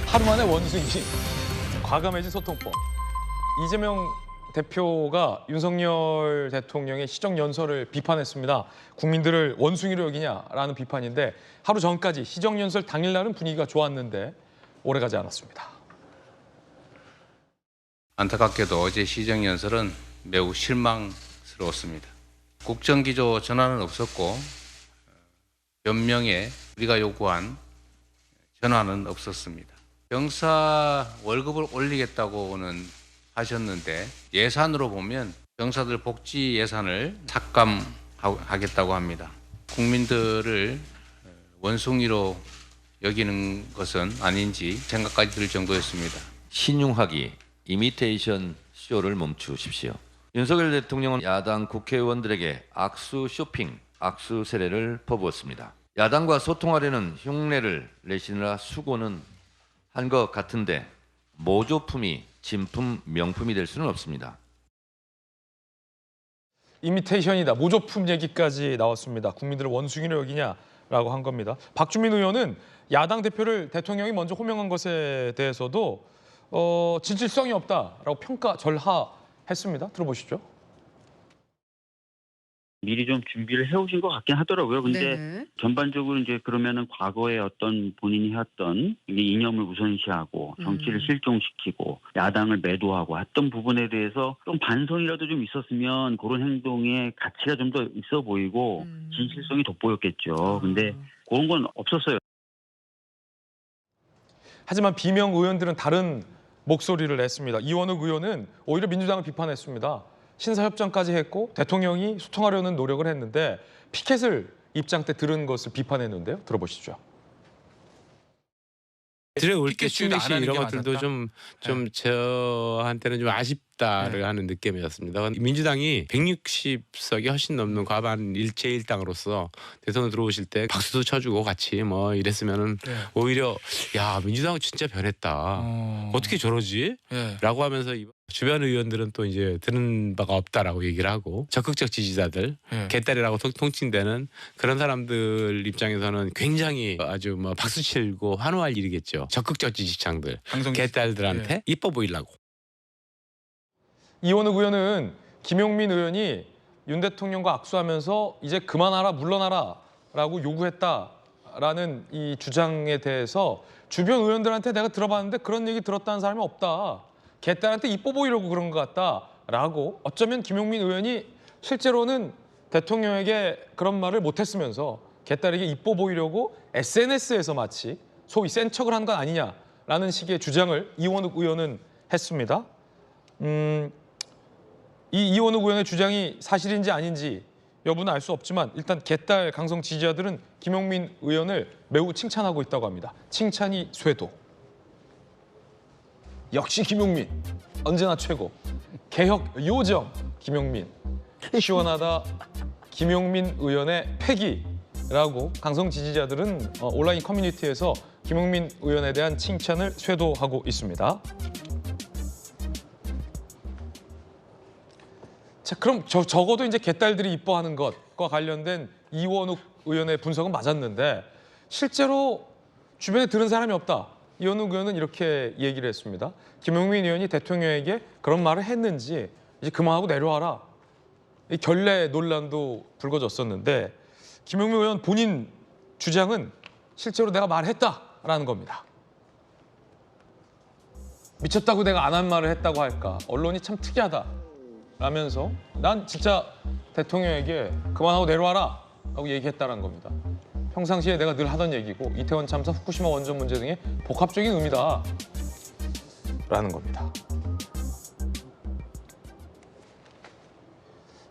하루 만에 원숭이. 과감해진 소통법. 이재명 대표가 윤석열 대통령의 시정연설을 비판했습니다. 국민들을 원숭이로 여기냐라는 비판인데 하루 전까지 시정연설 당일날은 분위기가 좋았는데 오래가지 않았습니다. 안타깝게도 어제 시정연설은 매우 실망스러웠습니다. 국정기조 전환은 없었고 변명에 우리가 요구한 전환은 없었습니다. 병사 월급을 올리겠다고는 하셨는데 예산으로 보면 병사들 복지 예산을 삭감하겠다고 합니다. 국민들을 원숭이로 여기는 것은 아닌지 생각까지 들 정도였습니다. 신용하기, 이미테이션 쇼를 멈추십시오. 윤석열 대통령은 야당 국회의원들에게 악수 쇼핑, 악수 세례를 퍼부었습니다. 야당과 소통하려는 흉내를 내시느라 수고는 한 것 같은데 모조품이 진품, 명품이 될 수는 없습니다. 이미테이션이다. 모조품 얘기까지 나왔습니다. 국민들을 원숭이로 여기냐라고 한 겁니다. 박주민 의원은 야당 대표를 대통령이 먼저 호명한 것에 대해서도 진실성이 없다라고 평가 절하했습니다. 들어보시죠. 미리 좀 준비를 해오신 것 같긴 하더라고요. 근데 네네. 전반적으로 이제 그러면은 과거에 어떤 본인이 했던 이념을 우선시하고 정치를 실종시키고 야당을 매도하고 했던 부분에 대해서 좀 반성이라도 좀 있었으면 그런 행동에 가치가 좀 더 있어 보이고 진실성이 돋보였겠죠. 근데 그런 건 없었어요. 하지만 비명 의원들은 다른 목소리를 냈습니다. 이원욱 의원은 오히려 민주당을 비판했습니다. 신사협정까지 했고 대통령이 소통하려는 노력을 했는데 피켓을 입장 때 들은 것을 비판했는데요. 들어보시죠. 들여올겠지 이런 것들도 좀 저한테는 좀 아쉽다를 하는 느낌이었습니다. 민주당이 160석이 훨씬 넘는 과반 제1당으로서 대선에 들어오실 때 박수도 쳐주고 같이 뭐 이랬으면은 오히려 야 민주당은 진짜 변했다. 어떻게 저러지? 라고 하면서 주변 의원들은 또 이제 들은 바가 없다라고 얘기를 하고 적극적 지지자들, 개딸이라고 통칭되는 그런 사람들 입장에서는 굉장히 아주 뭐 박수치고 환호할 일이겠죠. 적극적 지지층들, 개딸들한테 이뻐 보이려고. 이원욱 의원은 김용민 의원이 윤 대통령과 악수하면서 이제 그만하라 물러나라라고 요구했다라는 이 주장에 대해서 주변 의원들한테 내가 들어봤는데 그런 얘기 들었다는 사람이 없다. 개딸한테 이뻐 보이려고 그런 것 같다라고 어쩌면 김용민 의원이 실제로는 대통령에게 그런 말을 못했으면서 개딸에게 이뻐 보이려고 SNS에서 마치 소위 센 척을 한 건 아니냐라는 식의 주장을 이원욱 의원은 했습니다. 이 이원욱 의원의 주장이 사실인지 아닌지 여부는 알 수 없지만 일단 개딸 강성 지지자들은 김용민 의원을 매우 칭찬하고 있다고 합니다. 칭찬이 쇄도. 역시 김용민, 언제나 최고. 개혁 요정 김용민. 시원하다 김용민 의원의 패기라고 강성 지지자들은 온라인 커뮤니티에서 김용민 의원에 대한 칭찬을 쇄도하고 있습니다. 자, 그럼 적어도 이제 개딸들이 이뻐하는 것과 관련된 이원욱 의원의 분석은 맞았는데 실제로 주변에 들은 사람이 없다. 이원욱 의원은 이렇게 얘기를 했습니다. 김용민 의원이 대통령에게 그런 말을 했는지 이제 그만하고 내려와라. 이 결례 논란도 불거졌었는데 김용민 의원 본인 주장은 실제로 내가 말했다라는 겁니다. 미쳤다고 내가 안 한 말을 했다고 할까. 언론이 참 특이하다 라면서 난 진짜 대통령에게 그만하고 내려와라 라고 얘기했다는 겁니다. 평상시에 내가 늘 하던 얘기고 이태원 참사, 후쿠시마 원전 문제 등의 복합적인 의미다 라는 겁니다.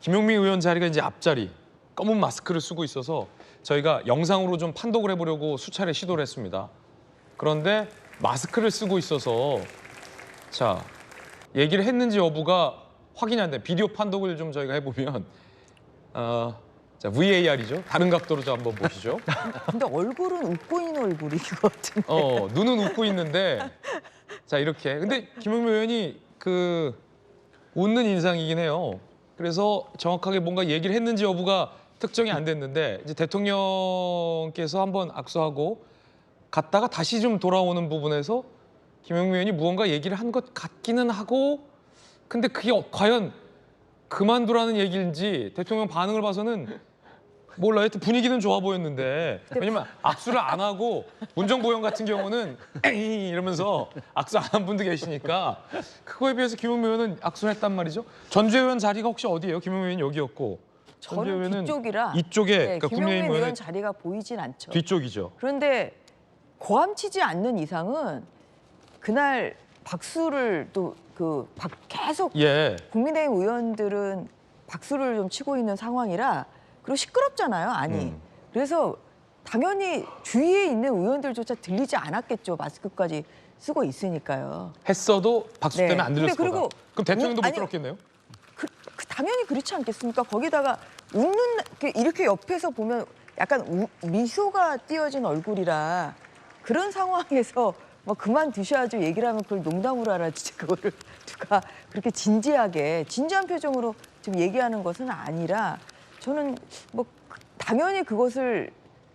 김용민 의원 자리가 이제 앞자리, 검은 마스크를 쓰고 있어서 저희가 영상으로 좀 판독을 해보려고 수차례 시도를 했습니다. 그런데 마스크를 쓰고 있어서 자 얘기를 했는지 여부가 확인이 안 돼. 비디오 판독을 좀 저희가 해보면 자, VAR이죠. 다른 각도로 좀 한번 보시죠. 근데 얼굴은 웃고 있는 얼굴인 것 같은데. 눈은 웃고 있는데 자 이렇게. 근데 김용민 의원이 그 웃는 인상이긴 해요. 그래서 정확하게 뭔가 얘기를 했는지 여부가 특정이 안 됐는데 이제 대통령께서 한번 악수하고 갔다가 다시 좀 돌아오는 부분에서 김용민 의원이 무언가 얘기를 한 것 같기는 하고 근데 그게 과연 그만두라는 얘기인지 대통령 반응을 봐서는 몰라요. 하여튼 분위기는 좋아 보였는데 왜냐면 악수를 안 하고 문정부 의원 같은 경우는 에이 이러면서 악수 안 한 분도 계시니까 그거에 비해서 김용민 의원은 악수를 했단 말이죠. 전주혜 의원 자리가 혹시 어디예요? 김용민 의원이 여기였고 전주혜 저는 의원은 뒤쪽이라 이쪽에 네, 그러니까 김용민 국민의힘 의원 의원의 자리가 보이진 않죠. 뒤쪽이죠. 그런데 고함치지 않는 이상은 그날 박수를 또 계속 예. 국민의힘 의원들은 박수를 좀 치고 있는 상황이라 그리고 시끄럽잖아요, 안이. 그래서 당연히 주위에 있는 의원들조차 들리지 않았겠죠. 마스크까지 쓰고 있으니까요. 했어도 박수 네. 때문에 안 들렸을 근데 거다. 그리고 그럼 대통령도 못 아니, 들었겠네요? 당연히 그렇지 않겠습니까? 거기다가 웃는 이렇게 옆에서 보면 약간 미소가 띄어진 얼굴이라 그런 상황에서 뭐 그만두셔야죠 얘기를 하면 그걸 농담으로 알아주지 그거를 누가 그렇게 진지한 표정으로 지금 얘기하는 것은 아니라 저는 뭐 당연히 그것을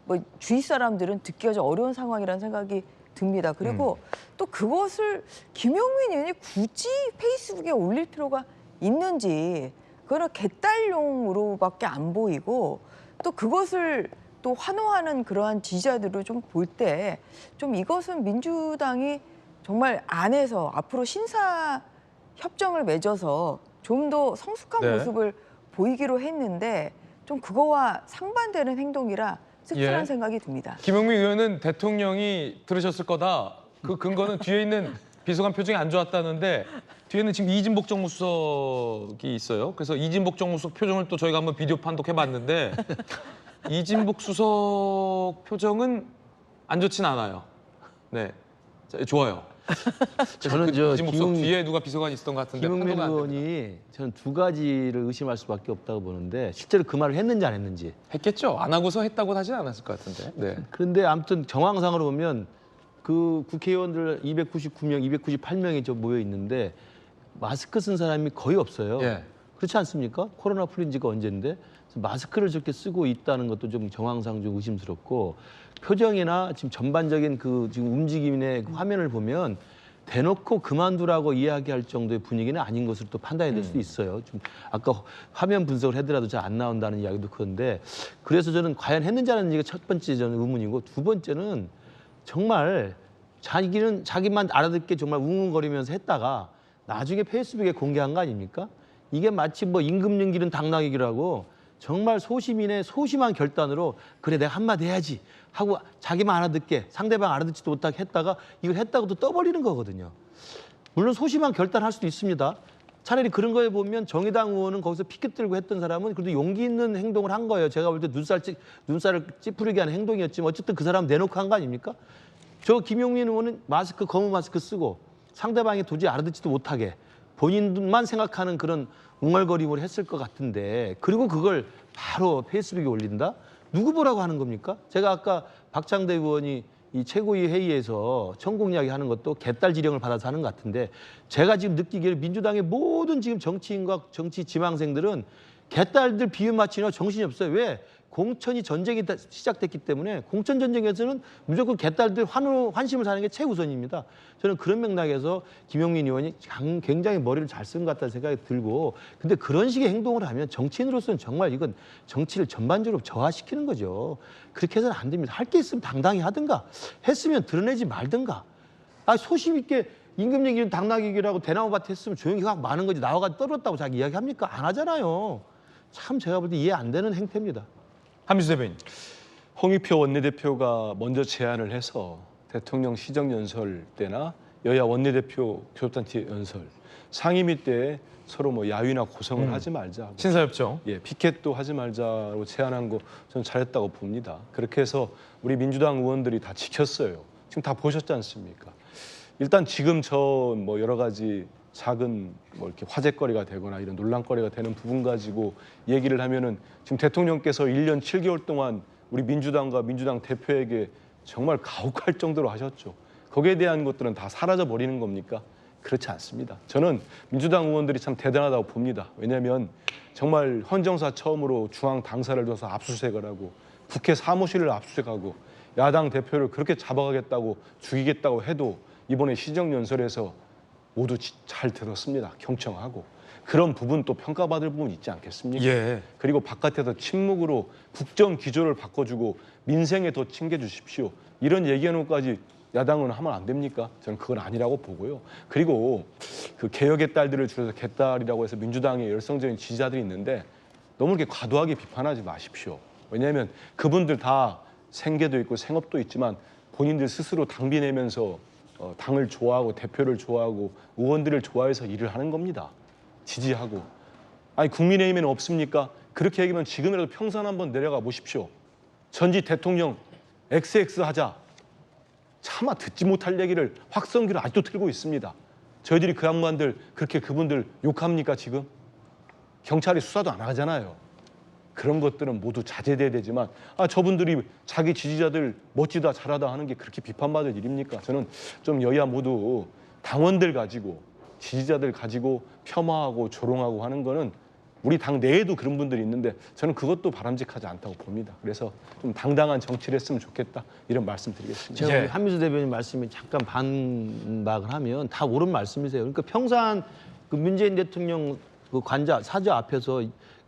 뭐 주위 사람들은 듣기가 좀 어려운 상황이라는 생각이 듭니다. 그리고 또 그것을 김용민 의원이 굳이 페이스북에 올릴 필요가 있는지 그거는 개딸용으로밖에 안 보이고 또 그것을 또 환호하는 그러한 지지자들을 좀 볼 때 좀 이것은 민주당이 정말 안에서 앞으로 신사 협정을 맺어서 좀 더 성숙한 네. 모습을 보이기로 했는데 좀 그거와 상반되는 행동이라 씁쓸한 예. 생각이 듭니다. 김용민 의원은 대통령이 들으셨을 거다. 그 근거는 뒤에 있는 비서관 표정이 안 좋았다는데 뒤에는 지금 이진복 정무수석이 있어요. 그래서 이진복 정무수석 표정을 또 저희가 한번 비디오 판독해봤는데 이진복 수석 표정은 안 좋진 않아요. 네, 자, 좋아요. 저는 저 이진복 수석 뒤에 누가 비서관이 있었던 것 같은데 김용민 판독은 안 됩니다. 의원이 저는 두 가지를 의심할 수밖에 없다고 보는데 실제로 그 말을 했는지 안 했는지. 했겠죠. 안 하고서 했다고는 하진 않았을 것 같은데. 네. 그런데 아무튼 정황상으로 보면 그 국회의원들 299명, 298명이 저 모여 있는데 마스크 쓴 사람이 거의 없어요. 예. 그렇지 않습니까? 코로나 풀린 지가 언젠데 마스크를 저렇게 쓰고 있다는 것도 좀 정황상 좀 의심스럽고 표정이나 지금 전반적인 그 지금 움직임의 그 화면을 보면 대놓고 그만두라고 이야기할 정도의 분위기는 아닌 것으로 또 판단이 될 수도 있어요. 좀 아까 화면 분석을 하더라도 잘 안 나온다는 이야기도 그런데 그래서 저는 과연 했는지 안 했는지가 첫 번째 저는 의문이고 두 번째는 정말 자기는 자기만 알아듣게 정말 웅웅거리면서 했다가 나중에 페이스북에 공개한 거 아닙니까? 이게 마치 뭐 임금님기는 당나귀기라고 정말 소시민의 소심한 결단으로 그래 내가 한마디 해야지 하고 자기만 알아듣게 상대방 알아듣지도 못하게 했다가 이걸 했다고 또 떠버리는 거거든요. 물론 소심한 결단할 수도 있습니다. 차라리 그런 거에 보면 정의당 의원은 거기서 피켓 들고 했던 사람은 그래도 용기 있는 행동을 한 거예요. 제가 볼 때 눈살을 찌푸리게 하는 행동이었지만 어쨌든 그 사람 내놓고 한 거 아닙니까? 저 김용민 의원은 마스크 검은 마스크 쓰고 상대방이 도저히 알아듣지도 못하게 본인만 생각하는 그런 웅얼거림을 했을 것 같은데 그리고 그걸 바로 페이스북에 올린다? 누구 보라고 하는 겁니까? 제가 아까 박창대 의원이 이 최고위 회의에서 천공 이야기 하는 것도 개딸 지령을 받아서 하는 것 같은데 제가 지금 느끼기에 민주당의 모든 지금 정치인과 정치 지망생들은 개딸들 비유 맞추느라 정신이 없어요. 왜? 공천이 전쟁이 시작됐기 때문에 공천 전쟁에서는 무조건 개딸들 환심을 사는 게 최우선입니다. 저는 그런 맥락에서 김용민 의원이 굉장히 머리를 잘 쓴 것 같다는 생각이 들고 근데 그런 식의 행동을 하면 정치인으로서는 정말 이건 정치를 전반적으로 저하시키는 거죠. 그렇게 해서는 안 됩니다. 할 게 있으면 당당히 하든가 했으면 드러내지 말든가 소심 있게 임금 얘기는 당나귀라고 대나무밭에 했으면 조용히 막 많은 거지 나와가지고 떨었다고 자기 이야기합니까? 안 하잖아요. 참 제가 볼 때 이해 안 되는 행태입니다. 한미수 대변인. 홍익표 원내대표가 먼저 제안을 해서 대통령 시정연설 때나 여야 원내대표 교섭단체 연설 상임위 때 서로 뭐 야유나 고성을 하지 말자. 신사협정. 예, 피켓도 하지 말자로 제안한 거 저는 잘했다고 봅니다. 그렇게 해서 우리 민주당 의원들이 다 지켰어요. 지금 다 보셨지 않습니까? 일단 지금 저 뭐 여러 가지 작은 뭐 이렇게 화제거리가 되거나 이런 논란거리가 되는 부분 가지고 얘기를 하면은 지금 대통령께서 1년 7개월 동안 우리 민주당과 민주당 대표에게 정말 가혹할 정도로 하셨죠. 거기에 대한 것들은 다 사라져 버리는 겁니까? 그렇지 않습니다. 저는 민주당 의원들이 참 대단하다고 봅니다. 왜냐하면 정말 헌정사 처음으로 중앙 당사를 둬서 압수수색을 하고 국회 사무실을 압수수색하고 야당 대표를 그렇게 잡아가겠다고 죽이겠다고 해도 이번에 시정연설에서 모두 잘 들었습니다. 경청하고. 그런 부분 또 평가받을 부분 있지 않겠습니까? 예. 그리고 바깥에서 침묵으로 국정 기조를 바꿔주고 민생에 더 챙겨주십시오. 이런 얘기하는것까지 야당은 하면 안 됩니까? 저는 그건 아니라고 보고요. 그리고 그 개혁의 딸들을 줄여서 개딸이라고 해서 민주당의 열성적인 지지자들이 있는데 너무 이렇게 과도하게 비판하지 마십시오. 왜냐하면 그분들 다 생계도 있고 생업도 있지만 본인들 스스로 당비 내면서 당을 좋아하고 대표를 좋아하고 의원들을 좋아해서 일을 하는 겁니다. 지지하고. 아니 국민의힘에는 없습니까? 그렇게 얘기하면 지금이라도 평산 한번 내려가 보십시오. 전직 대통령 XX 하자. 차마 듣지 못할 얘기를 확성기로 아직도 틀고 있습니다. 저희들이 그 양반들 그렇게 그분들 욕합니까 지금? 경찰이 수사도 안 하잖아요. 그런 것들은 모두 자제돼야 되지만 저분들이 자기 지지자들 멋지다 잘하다 하는 게 그렇게 비판받을 일입니까? 저는 좀 여야 모두 당원들 가지고 지지자들 가지고 폄하하고 조롱하고 하는 거는 우리 당 내에도 그런 분들이 있는데 저는 그것도 바람직하지 않다고 봅니다. 그래서 좀 당당한 정치를 했으면 좋겠다 이런 말씀 드리겠습니다. 제가 예. 우리 한민수 대변인 말씀에 잠깐 반박을 하면 다 옳은 말씀이세요. 그러니까 평산 그 문재인 대통령 그 관자 사저 앞에서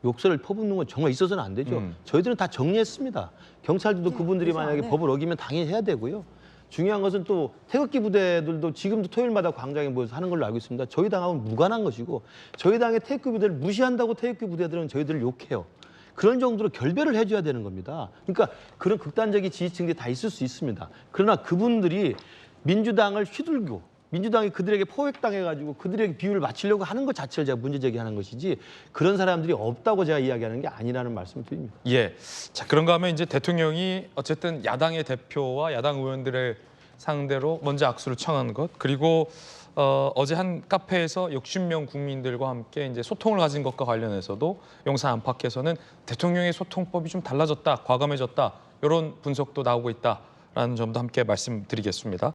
욕설을 퍼붓는 건 정말 있어서는 안 되죠. 저희들은 다 정리했습니다. 경찰들도 그분들이 그래서 만약에 안 해. 법을 어기면 당연히 해야 되고요. 중요한 것은 또 태극기 부대들도 지금도 토요일마다 광장에 모여서 하는 걸로 알고 있습니다. 저희 당하고는 무관한 것이고 저희 당의 태극기 부대를 무시한다고 태극기 부대들은 저희들을 욕해요. 그런 정도로 결별을 해줘야 되는 겁니다. 그러니까 그런 극단적인 지지층들이 다 있을 수 있습니다. 그러나 그분들이 민주당을 휘둘고 민주당이 그들에게 포획당해가지고 그들에게 비유를 맞추려고 하는 것 자체를 제가 문제 제기하는 것이지 그런 사람들이 없다고 제가 이야기하는 게 아니라는 말씀을 드립니다. 예. 자, 그런가 하면 이제 대통령이 어쨌든 야당의 대표와 야당 의원들을 상대로 먼저 악수를 청한 것, 그리고 어제 한 카페에서 60명 국민들과 함께 이제 소통을 가진 것과 관련해서도 용산 안팎에서는 대통령의 소통법이 좀 달라졌다, 과감해졌다, 이런 분석도 나오고 있다라는 점도 함께 말씀드리겠습니다.